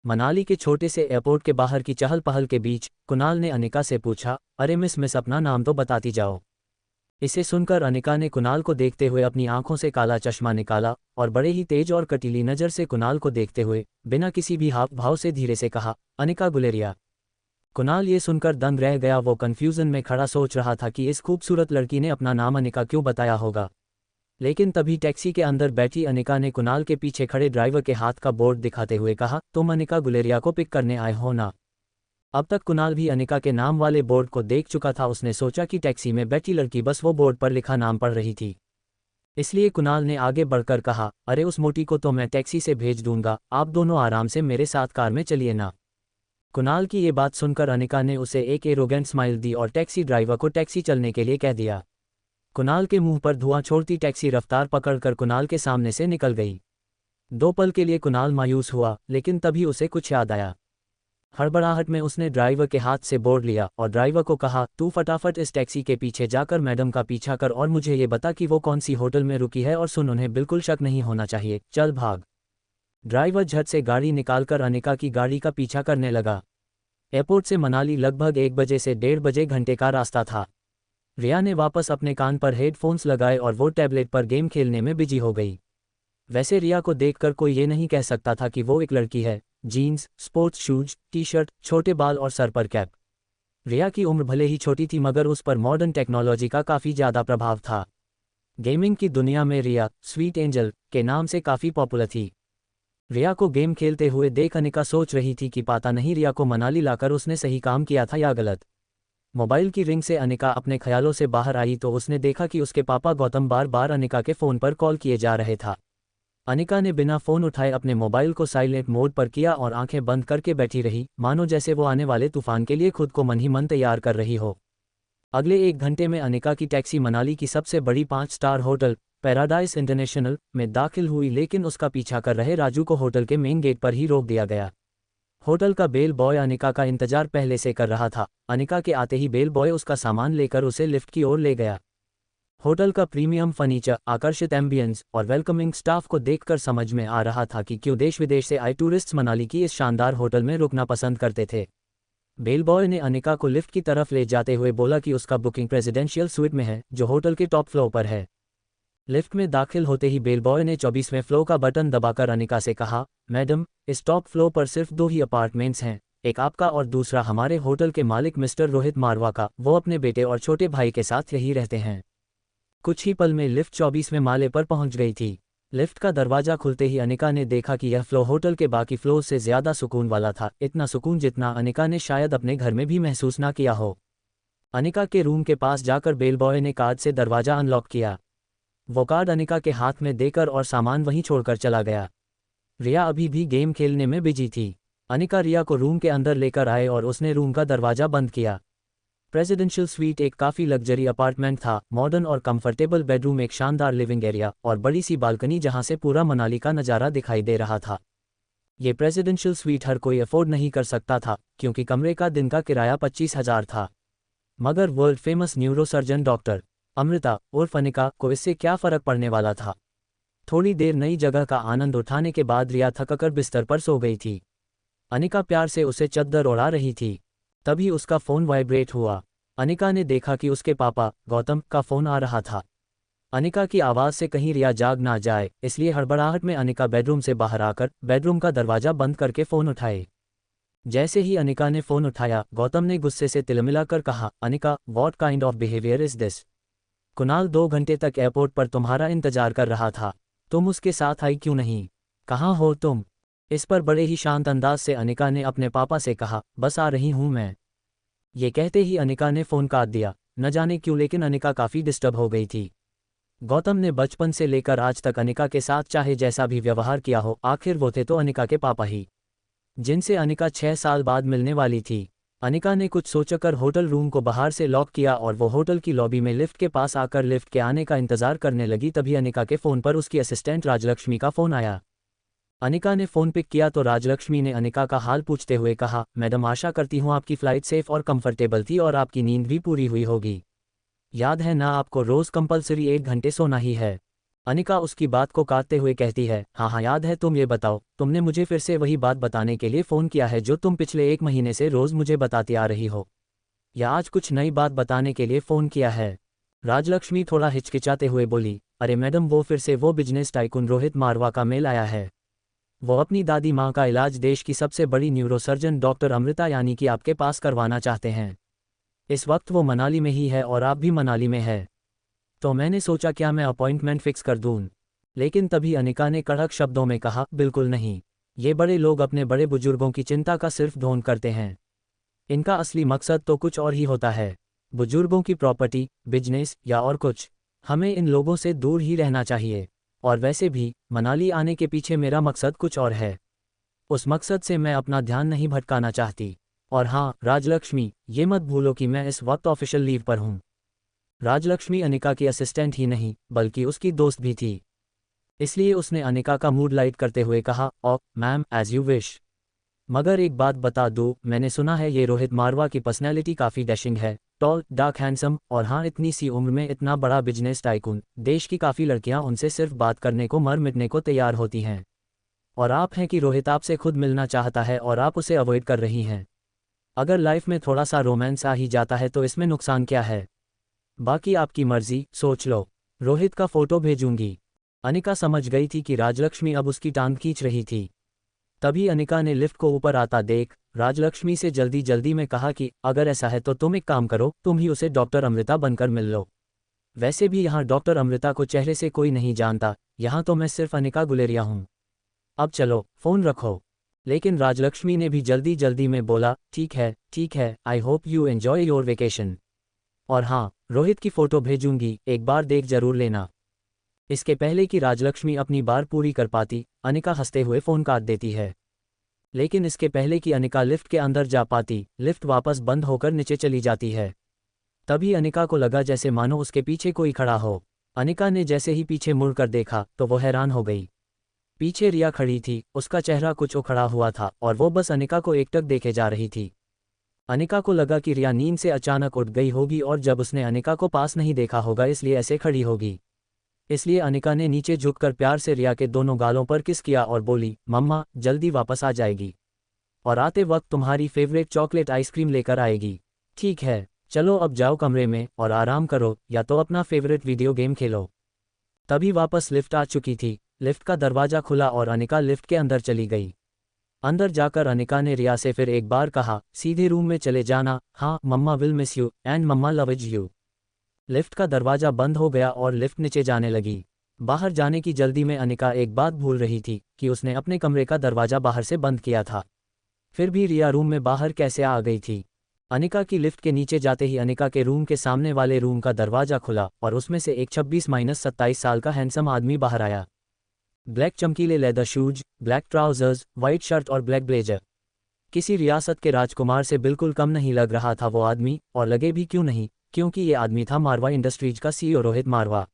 मनाली के छोटे से एयरपोर्ट के बाहर की चहल पहल के बीच कुणाल ने अनिका से पूछा, अरे मिस अपना नाम तो बताती जाओ। इसे सुनकर अनिका ने कुणाल को देखते हुए अपनी आंखों से काला चश्मा निकाला और बड़े ही तेज और कटीली नज़र से कुणाल को देखते हुए बिना किसी भी हाव भाव से धीरे से कहा, अनिका गुलेरिया। कुणाल ये सुनकर दंग रह गया। वो कन्फ्यूजन में खड़ा सोच रहा था कि इस खूबसूरत लड़की ने अपना नाम अनिका क्यों बताया होगा। लेकिन तभी टैक्सी के अंदर बैठी अनिका ने कुणाल के पीछे खड़े ड्राइवर के हाथ का बोर्ड दिखाते हुए कहा, तुम अनिका गुलेरिया को पिक करने आए हो ना। अब तक कुणाल भी अनिका के नाम वाले बोर्ड को देख चुका था। उसने सोचा कि टैक्सी में बैठी लड़की बस वो बोर्ड पर लिखा नाम पढ़ रही थी। इसलिए कुणाल ने आगे बढ़कर कहा, अरे उस मोटी को तो मैं टैक्सी से भेज दूंगा, आप दोनों आराम से मेरे साथ कार में चलिए ना। कुणाल की ये बात सुनकर अनिका ने उसे एक एरोगेंट स्माइल दी और टैक्सी ड्राइवर को टैक्सी चलने के लिए कह दिया। कुणाल के मुंह पर धुआं छोड़ती टैक्सी रफ्तार पकड़कर कुणाल के सामने से निकल गई। दो पल के लिए कुणाल मायूस हुआ, लेकिन तभी उसे कुछ याद आया। हड़बड़ाहट में उसने ड्राइवर के हाथ से बोर्ड लिया और ड्राइवर को कहा, तू फटाफट इस टैक्सी के पीछे जाकर मैडम का पीछा कर और मुझे ये बता कि वो कौन सी होटल में रुकी है, और सुन उन्हें बिल्कुल शक नहीं होना चाहिए, चल भाग। ड्राइवर झट से गाड़ी निकालकर अनिका की गाड़ी का पीछा करने लगा। एयरपोर्ट से मनाली लगभग 1 बजे से 1.5 बजे घंटे का रास्ता था। रिया ने वापस अपने कान पर हेडफोन्स लगाए और वो टैबलेट पर गेम खेलने में बिजी हो गई। वैसे रिया को देखकर कोई ये नहीं कह सकता था कि वो एक लड़की है। Jeans, sports shoes, T shirt, छोटे बाल और सर पर कैप। रिया की उम्र भले ही छोटी थी मगर उस पर मॉडर्न टेक्नोलॉजी का काफ़ी ज़्यादा प्रभाव था। गेमिंग की दुनिया में रिया स्वीट एंजल के नाम से काफ़ी पॉपुलर थी। रिया को गेम खेलते हुए देख अनिका सोच रही थी कि पता नहीं रिया को मनाली लाकर उसने सही काम किया था या गलत। मोबाइल की रिंग से अनिका अपने ख्यालों से बाहर आई तो उसने देखा कि उसके पापा गौतम बार बार अनिका के फ़ोन पर कॉल किए जा रहे था। अनिका ने बिना फ़ोन उठाए अपने मोबाइल को साइलेंट मोड पर किया और आंखें बंद करके बैठी रही, मानो जैसे वो आने वाले तूफान के लिए खुद को मन ही मन तैयार कर रही हो। अगले 1 घंटे में अनिका की टैक्सी मनाली की सबसे बड़ी 5 स्टार होटल पैराडाइज इंटरनेशनल में दाखिल हुई, लेकिन उसका पीछा कर रहे राजू को होटल के मेन गेट पर ही रोक दिया गया। होटल का बेल बॉय अनिका का इंतजार पहले से कर रहा था। अनिका के आते ही बेल बॉय उसका सामान लेकर उसे लिफ्ट की ओर ले गया। होटल का प्रीमियम फर्नीचर, आकर्षित एम्बियंस और वेलकमिंग स्टाफ को देखकर समझ में आ रहा था कि क्यों देश विदेश से आए टूरिस्ट्स मनाली की इस शानदार होटल में रुकना पसंद करते थे। बेल बॉय ने अनिका को लिफ्ट की तरफ ले जाते हुए बोला कि उसका बुकिंग प्रेसिडेंशियल स्वीट में है, जो होटल के टॉप फ्लोर पर है। लिफ्ट में दाखिल होते ही बेल बॉय ने 24वें फ्लोर का बटन दबाकर अनिका से कहा, मैडम, इस टॉप फ्लोर पर सिर्फ 2 ही अपार्टमेंट्स हैं, एक आपका और दूसरा हमारे होटल के मालिक मिस्टर रोहित मारवा का। वो अपने बेटे और छोटे भाई के साथ यही रहते हैं। कुछ ही पल में लिफ्ट 24वें माले पर पहुंच गई थी। लिफ्ट का दरवाजा खुलते ही अनिका ने देखा कि यह फ्लोर होटल के बाकी फ्लोर से ज़्यादा सुकून वाला था, इतना सुकून जितना अनिका ने शायद अपने घर में भी महसूस ना किया हो। अनिका के रूम के पास जाकर बेल बॉय ने कार्ड से दरवाज़ा अनलॉक किया। वो कार्ड अनिका के हाथ में देकर और सामान वहीं छोड़कर चला गया। रिया अभी भी गेम खेलने में बिजी थी। अनिका रिया को रूम के अंदर लेकर आए और उसने रूम का दरवाज़ा बंद किया। प्रेसिडेंशियल स्वीट एक काफ़ी लग्जरी अपार्टमेंट था। मॉडर्न और कंफर्टेबल बेडरूम, एक शानदार लिविंग एरिया और बड़ी सी बालकनी जहां से पूरा मनाली का नज़ारा दिखाई दे रहा था। ये प्रेसिडेंशियल स्वीट हर कोई अफोर्ड नहीं कर सकता था, क्योंकि कमरे का दिन का किराया 25,000 था। मगर world famous neurosurgeon doctor Amrita उर्फ अनिका को इससे क्या फ़र्क पड़ने वाला था। थोड़ी देर नई जगह का आनंद उठाने के बाद रिया थककर बिस्तर पर सो गई थी। अनिका प्यार से उसे चद्दर ओढ़ा रही थी। तभी उसका फ़ोन वाइब्रेट हुआ। अनिका ने देखा कि उसके पापा गौतम का फ़ोन आ रहा था। अनिका की आवाज़ से कहीं रिया जाग ना जाए, इसलिए हड़बड़ाहट में अनिका बेडरूम से बाहर आकर बेडरूम का दरवाज़ा बंद करके फ़ोन उठाए। जैसे ही अनिका ने फ़ोन उठाया, गौतम ने गुस्से से तिलमिलाकर कहा, Anika, what kind of behaviour is this? Kunal 2 घंटे तक एयरपोर्ट पर तुम्हारा इंतजार कर रहा था, तुम उसके साथ आई क्यों नहीं? कहाँ हो तुम? इस पर बड़े ही शांत अंदाज से अनिका ने अपने पापा से कहा, बस आ रही हूँ मैं। ये कहते ही अनिका ने फ़ोन काट दिया। न जाने क्यों, लेकिन अनिका काफ़ी डिस्टर्ब हो गई थी। गौतम ने बचपन से लेकर आज तक अनिका के साथ चाहे जैसा भी व्यवहार किया हो, आखिर वो थे तो अनिका के पापा ही, जिनसे अनिका 6 साल बाद मिलने वाली थी। अनिका ने कुछ सोचकर होटल रूम को बाहर से लॉक किया और वो होटल की लॉबी में लिफ्ट के पास आकर लिफ्ट के आने का इंतज़ार करने लगी। तभी अनिका के फ़ोन पर उसकी असिस्टेंट राजलक्ष्मी का फ़ोन आया। अनिका ने फ़ोन पिक किया तो राजलक्ष्मी ने अनिका का हाल पूछते हुए कहा, मैडम, आशा करती हूँ आपकी फ़्लाइट सेफ़ और कंफर्टेबल थी और आपकी नींद भी पूरी हुई होगी। याद है ना, आपको रोज़ कंपलसरी 1 घंटे सोना ही है। अनिका उसकी बात को काटते हुए कहती है, हाँ हाँ याद है, तुम ये बताओ, तुमने मुझे फिर से वही बात बताने के लिए फ़ोन किया है जो तुम पिछले 1 महीने से रोज़ मुझे बताती आ रही हो, या आज कुछ नई बात बताने के लिए फ़ोन किया है? राजलक्ष्मी थोड़ा हिचकिचाते हुए बोली, अरे मैडम, वो फिर से वो बिजनेस टाइकून रोहित मारवा का मेल आया है। वो अपनी दादी माँ का इलाज देश की सबसे बड़ी न्यूरोसर्जन डॉक्टर अमृता यानी कि आपके पास करवाना चाहते हैं। इस वक्त वो मनाली में ही है और आप भी मनाली में है, तो मैंने सोचा क्या मैं अपॉइंटमेंट फिक्स कर दूँ। लेकिन तभी अनिका ने कड़क शब्दों में कहा, बिल्कुल नहीं। ये बड़े लोग अपने बड़े बुजुर्गों की चिंता का सिर्फ ढोंग करते हैं। इनका असली मकसद तो कुछ और ही होता है, बुजुर्गों की प्रॉपर्टी, बिजनेस या और कुछ। हमें इन लोगों से दूर ही रहना चाहिए। और वैसे भी मनाली आने के पीछे मेरा मकसद कुछ और है। उस मकसद से मैं अपना ध्यान नहीं भटकाना चाहती। और हाँ राजलक्ष्मी, ये मत भूलो कि मैं इस वक्त ऑफिशियल लीव पर हूँ। राजलक्ष्मी अनिका की असिस्टेंट ही नहीं बल्कि उसकी दोस्त भी थी, इसलिए उसने अनिका का मूड लाइट करते हुए कहा, ओ मैम, एज यू विश। मगर एक बात बता दूँ, मैंने सुना है ये रोहित मारवा की पर्सनैलिटी काफ़ी डैशिंग है, टॉल, डार्क, हैंडसम, और हाँ इतनी सी उम्र में इतना बड़ा बिजनेस टाइकून। देश की काफ़ी लड़कियां उनसे सिर्फ बात करने को मर मिटने को तैयार होती हैं। और आप हैं कि रोहित आपसे खुद मिलना चाहता है और आप उसे अवॉइड कर रही हैं। अगर लाइफ में थोड़ा सा रोमांस आ ही जाता है तो इसमें नुकसान क्या है? बाकी आपकी मर्जी, सोच लो। रोहित का फोटो भेजूंगी। अनिका समझ गई थी कि राजलक्ष्मी अब उसकी टांग खींच रही थी। तभी अनिका ने लिफ्ट को ऊपर आता देख राजलक्ष्मी से जल्दी जल्दी में कहा कि अगर ऐसा है तो तुम एक काम करो, तुम ही उसे डॉक्टर अमृता बनकर मिल लो। वैसे भी यहाँ डॉक्टर अमृता को चेहरे से कोई नहीं जानता, यहाँ तो मैं सिर्फ अनिका गुलेरिया हूँ। अब चलो, फ़ोन रखो। लेकिन राजलक्ष्मी ने भी जल्दी जल्दी में बोला, ठीक है, I hope you enjoy your vacation. और हाँ, रोहित की फ़ोटो भेजूंगी, एक बार देख जरूर लेना। इसके पहले कि राजलक्ष्मी अपनी बार पूरी कर पाती, अनिका हंसते हुए फ़ोन काट देती है। लेकिन इसके पहले कि अनिका लिफ्ट के अंदर जा पाती, लिफ्ट वापस बंद होकर नीचे चली जाती है। तभी अनिका को लगा जैसे मानो उसके पीछे कोई खड़ा हो। अनिका ने जैसे ही पीछे मुड़कर देखा तो वो हैरान हो गई। पीछे रिया खड़ी थी, उसका चेहरा कुछ उखड़ा हुआ था और वो बस अनिका को एकटक देखे जा रही थी। अनिका को लगा कि रिया नींद से अचानक उठ गई होगी और जब उसने अनिका को पास नहीं देखा होगा इसलिए ऐसे खड़ी होगी। इसलिए अनिका ने नीचे झुककर प्यार से रिया के दोनों गालों पर किस किया और बोली, मम्मा जल्दी वापस आ जाएगी और आते वक्त तुम्हारी फेवरेट चॉकलेट आइसक्रीम लेकर आएगी। ठीक है, चलो अब जाओ कमरे में और आराम करो या तो अपना फेवरेट वीडियो गेम खेलो। तभी वापस लिफ्ट आ चुकी थी। लिफ्ट का दरवाज़ा खुला और अनिका लिफ्ट के अंदर चली गई। अंदर जाकर अनिका ने रिया से फिर एक बार कहा, सीधे रूम में चले जाना, हाँ mamma will miss you and mamma loves you. Lift का दरवाज़ा बंद हो गया और लिफ्ट नीचे जाने लगी। बाहर जाने की जल्दी में अनिका एक बात भूल रही थी कि उसने अपने कमरे का दरवाज़ा बाहर से बंद किया था। फिर भी रिया रूम में बाहर कैसे आ गई थी? अनिका की लिफ्ट के नीचे जाते ही अनिका के रूम के सामने वाले रूम का दरवाज़ा खुला और उसमें से एक 26-27 साल का हैंडसम आदमी बाहर आया। ब्लैक चमकीले leather shoes, black trousers, white shirt और ब्लैक ब्लेजर। किसी रियासत के राजकुमार से बिल्कुल कम नहीं लग रहा था वो आदमी, और लगे भी क्यों नहीं, क्योंकि ये आदमी था मारवा इंडस्ट्रीज का सीईओ रोहित मारवा।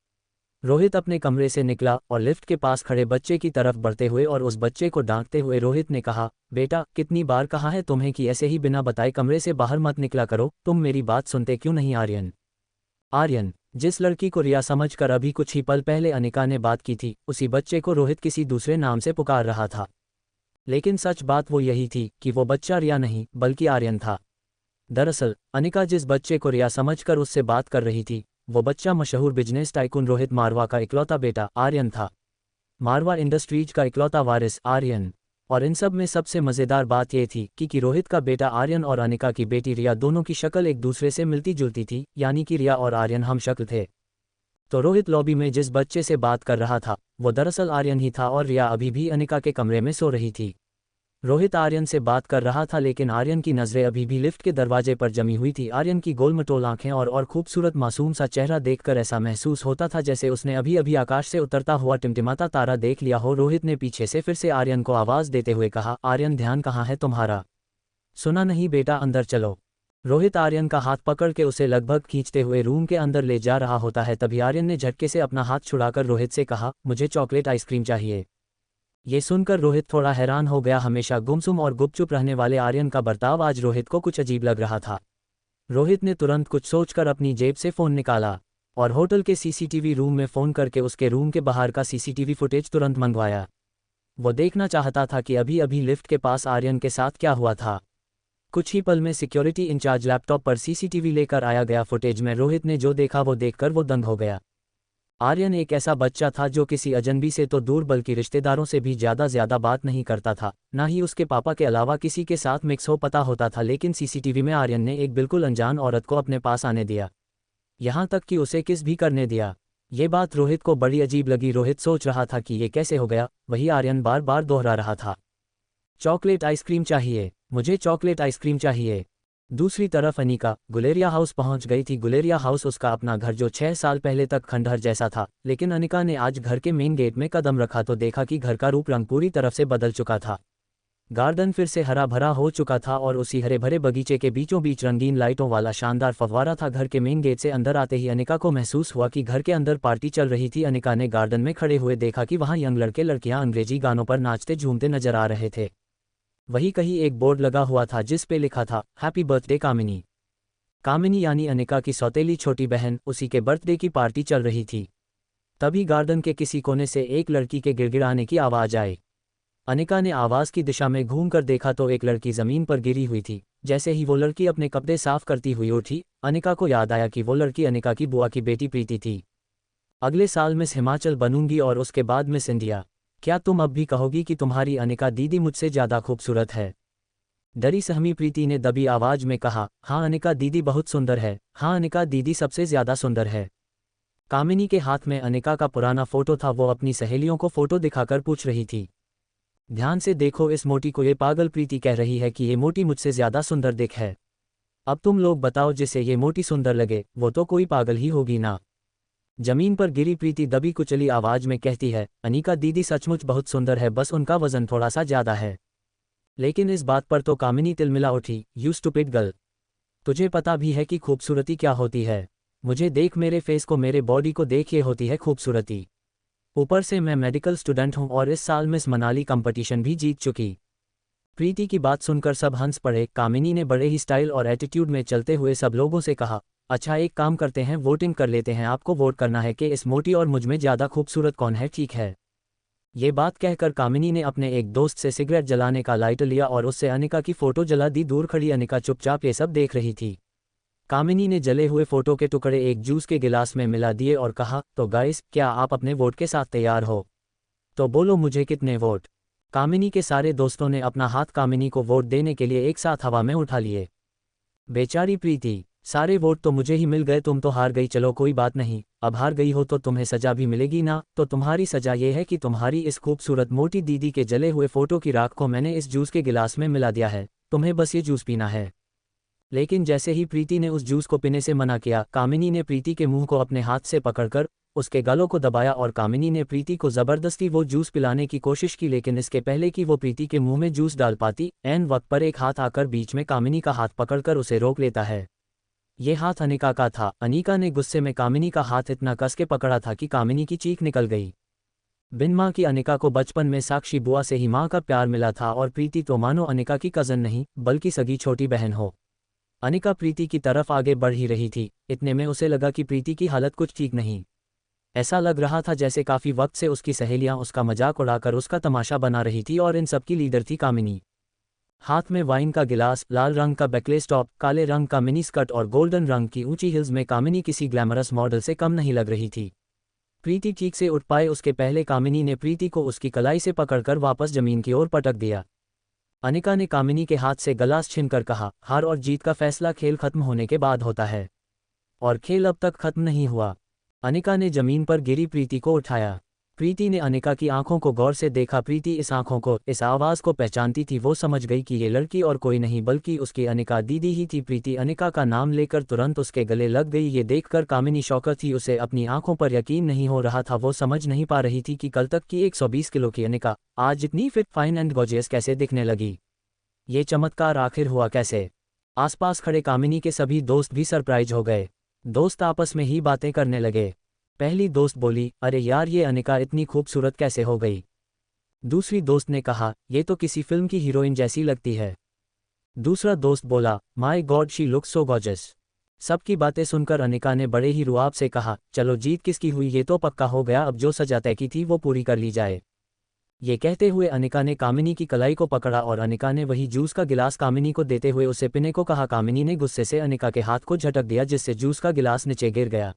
रोहित अपने कमरे से निकला और लिफ्ट के पास खड़े बच्चे की तरफ बढ़ते हुए और उस बच्चे को डांटते हुए रोहित ने कहा, बेटा कितनी बार कहा है तुम्हें कि ऐसे ही बिना बताए कमरे से बाहर मत निकला करो, तुम मेरी बात सुनते क्यों नहीं? आर्यन, जिस लड़की को रिया समझकर अभी कुछ ही पल पहले अनिका ने बात की थी, उसी बच्चे को रोहित किसी दूसरे नाम से पुकार रहा था। लेकिन सच बात वो यही थी कि वो बच्चा रिया नहीं बल्कि आर्यन था। दरअसल अनिका जिस बच्चे को रिया समझकर उससे बात कर रही थी, वो बच्चा मशहूर बिजनेस टाइकून रोहित मारवा का इकलौता बेटा आर्यन था। मारवा इंडस्ट्रीज का इकलौता वारिस आर्यन। और इन सब में सबसे मज़ेदार बात यह थी कि रोहित का बेटा आर्यन और अनिका की बेटी रिया दोनों की शक्ल एक दूसरे से मिलती जुलती थी, यानी कि रिया और आर्यन हम शक्ल थे। तो रोहित लॉबी में जिस बच्चे से बात कर रहा था वो दरअसल आर्यन ही था और रिया अभी भी अनिका के कमरे में सो रही थी। रोहित आर्यन से बात कर रहा था लेकिन आर्यन की नज़रें अभी भी लिफ्ट के दरवाजे पर जमी हुई थी। आर्यन की गोलमटोल आंखें और खूबसूरत मासूम सा चेहरा देखकर ऐसा महसूस होता था जैसे उसने अभी अभी आकाश से उतरता हुआ टिमटिमाता तारा देख लिया हो। रोहित ने पीछे से फिर से आर्यन को आवाज़ देते हुए कहा, आर्यन ध्यान कहाँ है तुम्हारा? सुना नहीं बेटा, अंदर चलो। रोहित आर्यन का हाथ पकड़ के उसे लगभग खींचते हुए रूम के अंदर ले जा रहा होता है। तभी आर्यन ने झटके से अपना हाथ छुड़ाकर रोहित से कहा, मुझे चॉकलेट आइसक्रीम चाहिए। ये सुनकर रोहित थोड़ा हैरान हो गया। हमेशा गुमसुम और गुपचुप रहने वाले आर्यन का बर्ताव आज रोहित को कुछ अजीब लग रहा था। रोहित ने तुरंत कुछ सोचकर अपनी जेब से फ़ोन निकाला। और होटल के सीसीटीवी रूम में फ़ोन करके उसके रूम के बाहर का सीसीटीवी फुटेज तुरंत मंगवाया। वो देखना चाहता था कि अभी अभी लिफ्ट के पास आर्यन के साथ क्या हुआ था। कुछ ही पल में सिक्योरिटी इंचार्ज लैपटॉप पर सीसीटीवी लेकर आया गया फुटेज में रोहित ने जो देखा वो देखकर वो दंग हो गया। आर्यन एक ऐसा बच्चा था जो किसी अजनबी से तो दूर बल्कि रिश्तेदारों से भी ज़्यादा बात नहीं करता था, ना ही उसके पापा के अलावा किसी के साथ मिक्स हो पता होता था। लेकिन सीसीटीवी में आर्यन ने एक बिल्कुल अनजान औरत को अपने पास आने दिया, यहाँ तक कि उसे किस भी करने दिया। ये बात रोहित को बड़ी अजीब लगी। रोहित सोच रहा था कि ये कैसे हो गया, वही आर्यन बार बार दोहरा रहा था, चॉकलेट आइसक्रीम चाहिए, मुझे चॉकलेट आइसक्रीम चाहिए। दूसरी तरफ अनिका गुलेरिया हाउस पहुंच गई थी। गुलेरिया हाउस उसका अपना घर जो 6 साल पहले तक खंडहर जैसा था, लेकिन अनिका ने आज घर के मेन गेट में कदम रखा तो देखा कि घर का रूप रंग पूरी तरफ से बदल चुका था। गार्डन फिर से हरा भरा हो चुका था और उसी हरे भरे बगीचे के बीचों बीच रंगीन लाइटों वाला शानदार फव्वारा था। घर के मेन गेट से अंदर आते ही अनिका को महसूस हुआ कि घर के अंदर पार्टी चल रही थी। अनिका ने गार्डन में खड़े हुए देखा कि वहां यंग लड़के लड़कियां अंग्रेजी गानों पर नाचते झूमते नजर आ रहे थे। वहीं कहीं एक बोर्ड लगा हुआ था जिस पे लिखा था हैप्पी बर्थडे कामिनी। कामिनी यानी अनिका की सौतेली छोटी बहन, उसी के बर्थडे की पार्टी चल रही थी। तभी गार्डन के किसी कोने से एक लड़की के गिड़गिड़ाने की आवाज़ आई। अनिका ने आवाज़ की दिशा में घूमकर देखा तो एक लड़की ज़मीन पर गिरी हुई थी। जैसे ही वो लड़की अपने कपड़े साफ करती हुई उठी, अनिका को याद आया कि वो लड़की अनिका की बुआ की बेटी प्रीति थी। अगले साल मिस हिमाचल बनूंगी और उसके बाद मिस इंडिया। क्या तुम अब भी कहोगी कि तुम्हारी अनिका दीदी मुझसे ज़्यादा खूबसूरत है? डरी सहमी प्रीति ने दबी आवाज़ में कहा, हाँ अनिका दीदी बहुत सुंदर है, हाँ अनिका दीदी सबसे ज़्यादा सुंदर है। कामिनी के हाथ में अनिका का पुराना फ़ोटो था। वो अपनी सहेलियों को फ़ोटो दिखाकर पूछ रही थी, ध्यान से देखो इस मोटी को। ये पागल प्रीति कह रही है कि ये मोटी मुझसे ज़्यादा सुंदर दिख है। अब तुम लोग बताओ, जिसे ये मोटी सुंदर लगे वो तो कोई पागल ही होगी ना। जमीन पर गिरी प्रीति दबी कुचली आवाज में कहती है, अनिका दीदी सचमुच बहुत सुंदर है, बस उनका वजन थोड़ा सा ज़्यादा है। लेकिन इस बात पर तो कामिनी तिलमिला उठी, यू स्टूपिड गर्ल, तुझे पता भी है कि खूबसूरती क्या होती है? मुझे देख, मेरे फेस को, मेरे बॉडी को देख, ये होती है खूबसूरती। ऊपर से मैं मेडिकल स्टूडेंट हूँ और इस साल मिस मनाली कंपटीशन भी जीत चुकी। प्रीति की बात सुनकर सब हंस पड़े। कामिनी ने बड़े ही स्टाइल और एटीट्यूड में चलते हुए सब लोगों से कहा, अच्छा एक काम करते हैं, वोटिंग कर लेते हैं। आपको वोट करना है कि इस मोटी और मुझ में ज़्यादा खूबसूरत कौन है, ठीक है? ये बात कहकर कामिनी ने अपने एक दोस्त से सिगरेट जलाने का लाइटर लिया और उससे अनिका की फ़ोटो जला दी। दूर खड़ी अनिका चुपचाप ये सब देख रही थी। कामिनी ने जले हुए फ़ोटो के टुकड़े एक जूस के गिलास में मिला दिए और कहा, तो गाइस, क्या आप अपने वोट के साथ तैयार हो? तो बोलो मुझे कितने वोट? कामिनी के सारे दोस्तों ने अपना हाथ कामिनी को वोट देने के लिए एक साथ हवा में उठा लिए। बेचारी प्रीति, सारे वोट तो मुझे ही मिल गए, तुम तो हार गई। चलो कोई बात नहीं, अब हार गई हो तो तुम्हें सज़ा भी मिलेगी ना। तो तुम्हारी सज़ा ये है कि तुम्हारी इस खूबसूरत मोटी दीदी के जले हुए फ़ोटो की राख को मैंने इस जूस के गिलास में मिला दिया है, तुम्हें बस ये जूस पीना है। लेकिन जैसे ही प्रीति ने उस जूस को पीने से मना किया, कामिनी ने प्रीति के मुंह को अपने हाथ से पकड़कर उसके गालों को दबाया और कामिनी ने प्रीति को ज़बरदस्ती वो जूस पिलाने की कोशिश की। लेकिन इसके पहले कि वो प्रीति के मुंह में जूस डाल पाती, ऐन वक्त पर एक हाथ आकर बीच में कामिनी का हाथ पकड़कर उसे रोक लेता है। ये हाथ अनिका का था। अनिका ने गुस्से में कामिनी का हाथ इतना कस के पकड़ा था कि कामिनी की चीख निकल गई। बिन माँ की अनिका को बचपन में साक्षी बुआ से ही माँ का प्यार मिला था और प्रीति तो मानो अनिका की कज़न नहीं बल्कि सगी छोटी बहन हो। अनिका प्रीति की तरफ आगे बढ़ ही रही थी, इतने में उसे लगा कि प्रीति की हालत कुछ ठीक नहीं। ऐसा लग रहा था जैसे काफ़ी वक्त से उसकी सहेलियां उसका मजाक उड़ाकर उसका तमाशा बना रही थी और इन सबकी लीडर थी कामिनी। हाथ में वाइन का गिलास, लाल रंग का बैकलेस टॉप, काले रंग का मिनी स्कर्ट और गोल्डन रंग की ऊंची हिल्स में कामिनी किसी ग्लैमरस मॉडल से कम नहीं लग रही थी। प्रीति ठीक से उठ पाए उसके पहले कामिनी ने प्रीति को उसकी कलाई से पकड़कर वापस जमीन की ओर पटक दिया। अनिका ने कामिनी के हाथ से गलास छीनकर कहा, हार और जीत का फैसला खेल खत्म होने के बाद होता है, और खेल अब तक खत्म नहीं हुआ। अनिका ने जमीन पर गिरी प्रीति को उठाया। प्रीति ने अनिका की आंखों को गौर से देखा। प्रीति इस आंखों को, इस आवाज़ को पहचानती थी। वो समझ गई कि ये लड़की और कोई नहीं बल्कि उसकी अनिका दीदी ही थी। प्रीति अनिका का नाम लेकर तुरंत उसके गले लग गई। ये देखकर कामिनी शौकत थी, उसे अपनी आंखों पर यकीन नहीं हो रहा था। वो समझ नहीं पा रही थी कि कल तक की 120 किलो की अनिका आज इतनी फिट, फाइन एंड गॉर्जियस कैसे दिखने लगी। ये चमत्कार आखिर हुआ कैसे? आसपास खड़े कामिनी के सभी दोस्त भी सरप्राइज हो गए। दोस्त आपस में ही बातें करने लगे। पहली दोस्त बोली, अरे यार, ये अनिका इतनी खूबसूरत कैसे हो गई? दूसरी दोस्त ने कहा, ये तो किसी फिल्म की हीरोइन जैसी लगती है। दूसरा दोस्त बोला, my God, she looks so gorgeous. सबकी बातें सुनकर अनिका ने बड़े ही रुआब से कहा, चलो जीत किसकी हुई ये तो पक्का हो गया, अब जो सजा तय की थी वो पूरी कर ली जाए। ये कहते हुए अनिका ने कामिनी की कलाई को पकड़ा और अनिका ने वही जूस का गिलास कामिनी को देते हुए उसे पीने को कहा। कामिनी ने गुस्से से अनिका के हाथ को झटक दिया जिससे जूस का गिलास नीचे गिर गया।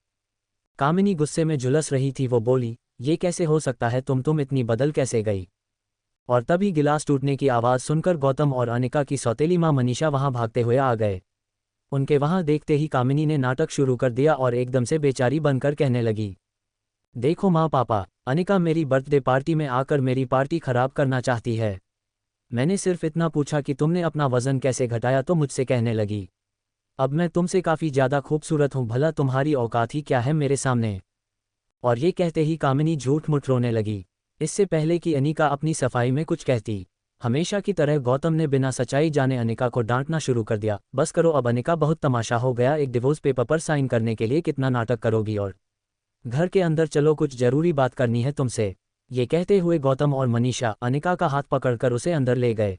कामिनी गुस्से में झुलस रही थी, वो बोली, ये कैसे हो सकता है, तुम इतनी बदल कैसे गई। और तभी गिलास टूटने की आवाज़ सुनकर गौतम और अनिका की सौतेली माँ मनीषा वहां भागते हुए आ गए। उनके वहां देखते ही कामिनी ने नाटक शुरू कर दिया और एकदम से बेचारी बनकर कहने लगी, देखो माँ पापा, अनिका मेरी बर्थडे पार्टी में आकर मेरी पार्टी खराब करना चाहती है। मैंने सिर्फ इतना पूछा कि तुमने अपना वजन कैसे घटाया तो मुझसे कहने लगी, अब मैं तुमसे काफ़ी ज़्यादा खूबसूरत हूँ, भला तुम्हारी औकात ही क्या है मेरे सामने। और ये कहते ही कामिनी झूठ मूठ रोने लगी। इससे पहले कि अनिका अपनी सफाई में कुछ कहती, हमेशा की तरह गौतम ने बिना सच्चाई जाने अनिका को डांटना शुरू कर दिया, बस करो अब अनिका, बहुत तमाशा हो गया, एक डिवोर्स पेपर पर साइन करने के लिए कितना नाटक करोगी, और घर के अंदर चलो, कुछ जरूरी बात करनी है तुमसे। ये कहते हुए गौतम और मनीषा अनिका का हाथ पकड़कर उसे अंदर ले गए।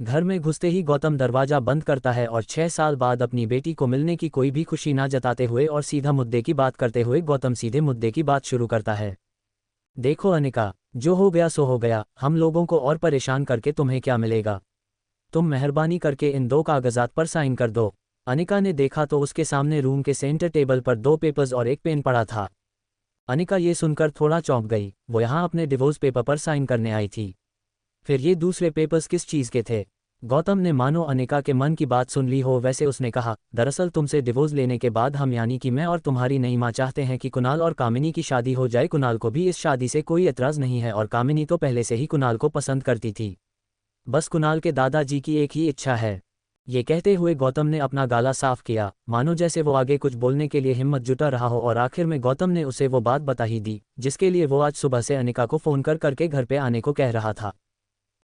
घर में घुसते ही गौतम दरवाजा बंद करता है और 6 साल बाद अपनी बेटी को मिलने की कोई भी खुशी ना जताते हुए और सीधा मुद्दे की बात करते हुए गौतम सीधे मुद्दे की बात शुरू करता है। देखो अनिका, जो हो गया सो हो गया, हम लोगों को और परेशान करके तुम्हें क्या मिलेगा। तुम मेहरबानी करके इन 2 कागजात पर साइन कर दो। अनिका ने देखा तो उसके सामने रूम के सेंटर टेबल पर 2 पेपर्स और एक पेन पड़ा था। अनिका ये सुनकर थोड़ा चौंक गई, वो यहाँ अपने डिवोर्स पेपर पर साइन करने आई थी। फिर ये दूसरे पेपर्स किस चीज़ के थे। गौतम ने मानो अनिका के मन की बात सुन ली हो वैसे उसने कहा, दरअसल तुमसे डिवोर्स लेने के बाद हम यानी कि मैं और तुम्हारी नई माँ चाहते हैं कि कुणाल और कामिनी की शादी हो जाए। कुणाल को भी इस शादी से कोई एतराज़ नहीं है और कामिनी तो पहले से ही कुणाल को पसंद करती थी, बस कुणाल के दादाजी की एक ही इच्छा है। ये कहते हुए गौतम ने अपना गाला साफ किया, मानो जैसे वो आगे कुछ बोलने के लिए हिम्मत जुटा रहा हो, और आखिर में गौतम ने उसे वो बात बता ही दी जिसके लिए वो आज सुबह से अनिका को फ़ोन करके घर पे आने को कह रहा था।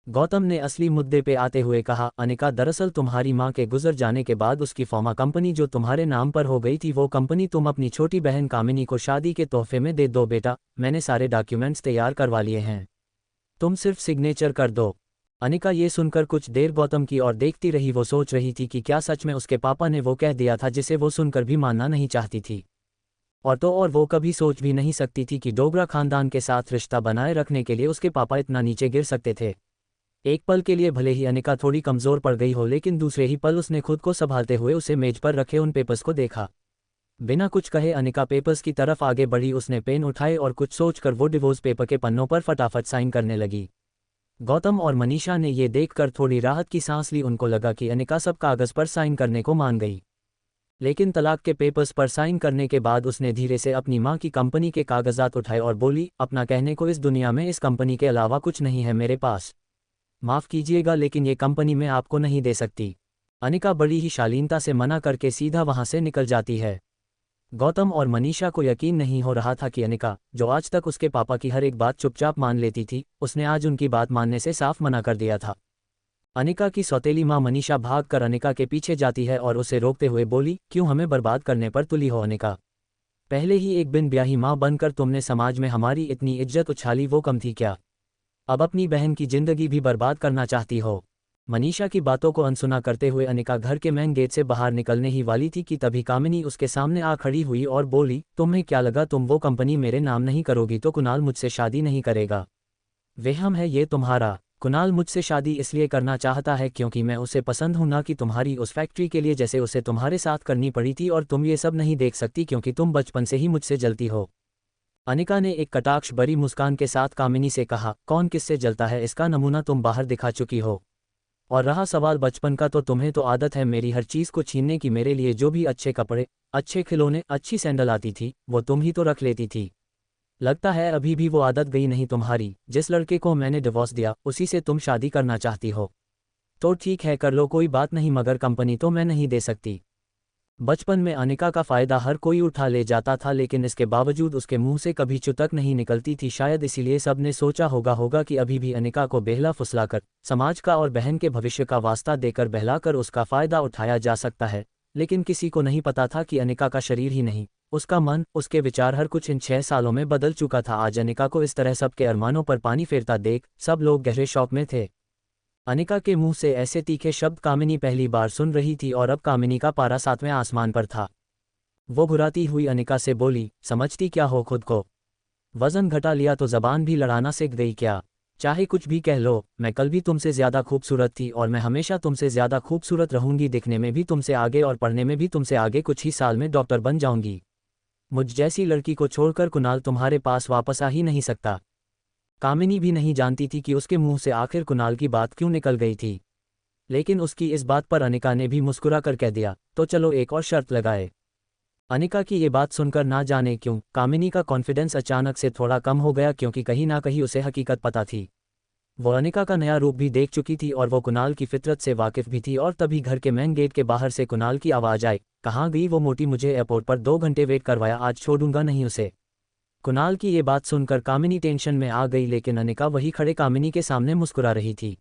गौतम ने असली मुद्दे पे आते हुए कहा, अनिका दरअसल तुम्हारी माँ के गुजर जाने के बाद उसकी फॉर्मा कंपनी जो तुम्हारे नाम पर हो गई थी, वो कंपनी तुम अपनी छोटी बहन कामिनी को शादी के तोहफे में दे दो। बेटा, मैंने सारे डॉक्यूमेंट्स तैयार करवा लिए हैं, तुम सिर्फ सिग्नेचर कर दो। अनिका ये सुनकर कुछ देर गौतम की ओर देखती रही। वो सोच रही थी कि क्या सच में उसके पापा ने वो कह दिया था जिसे वो सुनकर भी मानना नहीं चाहती थी। और वो कभी सोच भी नहीं सकती थी कि डोगरा खानदान के साथ रिश्ता बनाए रखने के लिए उसके पापा इतना नीचे गिर सकते थे। एक पल के लिए भले ही अनिका थोड़ी कमज़ोर पड़ गई हो, लेकिन दूसरे ही पल उसने खुद को संभालते हुए उसे मेज पर रखे उन पेपर्स को देखा। बिना कुछ कहे अनिका पेपर्स की तरफ आगे बढ़ी। उसने पेन उठाए और कुछ सोचकर वो डिवोर्स पेपर के पन्नों पर फटाफट साइन करने लगी। गौतम और मनीषा ने ये देखकर थोड़ी राहत की सांस ली। उनको लगा कि अनिका सब कागज़ पर साइन करने को मान गई, लेकिन तलाक के पेपर्स पर साइन करने के बाद उसने धीरे से अपनी माँ की कंपनी के कागजात उठाए और बोली, अपना कहने को इस दुनिया में इस कंपनी के अलावा कुछ नहीं है मेरे पास, माफ़ कीजिएगा लेकिन ये कंपनी मैं आपको नहीं दे सकती। अनिका बड़ी ही शालीनता से मना करके सीधा वहाँ से निकल जाती है। गौतम और मनीषा को यकीन नहीं हो रहा था कि अनिका, जो आज तक उसके पापा की हर एक बात चुपचाप मान लेती थी, उसने आज उनकी बात मानने से साफ मना कर दिया था। अनिका की सौतेली माँ मनीषा भागकर अनिका के पीछे जाती है और उसे रोकते हुए बोली, क्यों हमें बर्बाद करने पर तुली हो अनिका? पहले ही एक बिन ब्याही माँ बनकर तुमने समाज में हमारी इतनी इज्जत उछाली, वो कम थी क्या? अब अपनी बहन की जिंदगी भी बर्बाद करना चाहती हो? मनीषा की बातों को अनसुना करते हुए अनिका घर के मेन गेट से बाहर निकलने ही वाली थी कि तभी कामिनी उसके सामने आ खड़ी हुई और बोली, तुम्हें क्या लगा तुम वो कंपनी मेरे नाम नहीं करोगी तो कुणाल मुझसे शादी नहीं करेगा? वहम है ये तुम्हारा। कुणाल मुझसे शादी इसलिए करना चाहता है क्योंकि मैं उसे पसंद हूं, ना कि तुम्हारी उस फैक्ट्री के लिए जैसे उसे तुम्हारे साथ करनी पड़ी थी, और तुम ये सब नहीं देख सकती क्योंकि तुम बचपन से ही मुझसे जलती हो। अनिका ने एक कटाक्ष भरी मुस्कान के साथ कामिनी से कहा, कौन किससे जलता है इसका नमूना तुम बाहर दिखा चुकी हो। और रहा सवाल बचपन का, तो तुम्हें तो आदत है मेरी हर चीज़ को छीनने की। मेरे लिए जो भी अच्छे कपड़े, अच्छे खिलौने, अच्छी सैंडल आती थी वो तुम ही तो रख लेती थी। लगता है अभी भी वो आदत गई नहीं तुम्हारी। जिस लड़के को मैंने डिवोर्स दिया उसी से तुम शादी करना चाहती हो। तो ठीक है कर लो, कोई बात नहीं, मगर कंपनी तो मैं नहीं दे सकती। बचपन में अनिका का फ़ायदा हर कोई उठा ले जाता था, लेकिन इसके बावजूद उसके मुंह से कभी चुतक नहीं निकलती थी। शायद इसीलिए सब ने सोचा होगा कि अभी भी अनिका को बेहला फुसलाकर, समाज का और बहन के भविष्य का वास्ता देकर बहलाकर उसका फ़ायदा उठाया जा सकता है। लेकिन किसी को नहीं पता था कि अनिका का शरीर ही नहीं, उसका मन, उसके विचार, हर कुछ इन 6 सालों में बदल चुका था। आज अनिका को इस तरह सबके अरमानों पर पानी फेरता देख सब लोग गहरे शौक में थे। अनिका के मुंह से ऐसे तीखे शब्द कामिनी पहली बार सुन रही थी और अब कामिनी का पारा 7वें आसमान पर था। वो घुराती हुई अनिका से बोली, समझती क्या हो खुद को? वजन घटा लिया तो जबान भी लड़ाना सीख गई क्या? चाहे कुछ भी कह लो, मैं कल भी तुमसे ज़्यादा खूबसूरत थी और मैं हमेशा तुमसे ज़्यादा खूबसूरत रहूंगी, दिखने में भी तुमसे आगे और पढ़ने में भी तुमसे आगे, कुछ ही साल में डॉक्टर बन जाऊंगी। मुझ जैसी लड़की को छोड़कर कुणाल तुम्हारे पास वापस आ ही नहीं सकता। कामिनी भी नहीं जानती थी कि उसके मुंह से आखिर कुणाल की बात क्यों निकल गई थी, लेकिन उसकी इस बात पर अनिका ने भी मुस्कुरा कर कह दिया, तो चलो एक और शर्त लगाए। अनिका की ये बात सुनकर ना जाने क्यों कामिनी का कॉन्फिडेंस अचानक से थोड़ा कम हो गया, क्योंकि कहीं ना कहीं उसे हकीकत पता थी। वो अनिका का नया रूप भी देख चुकी थी और वो कुणाल की फितरत से वाकिफ भी थी। और तभी घर के मेन गेट के बाहर से कुणाल की आवाज़ आई, कहाँ गई वो मोटी? मुझे एयरपोर्ट पर 2 घंटे वेट करवाया, आज छोड़ूंगा नहीं उसे। कुणाल की ये बात सुनकर कामिनी टेंशन में आ गई, लेकिन अनिका वही खड़े कामिनी के सामने मुस्कुरा रही थी।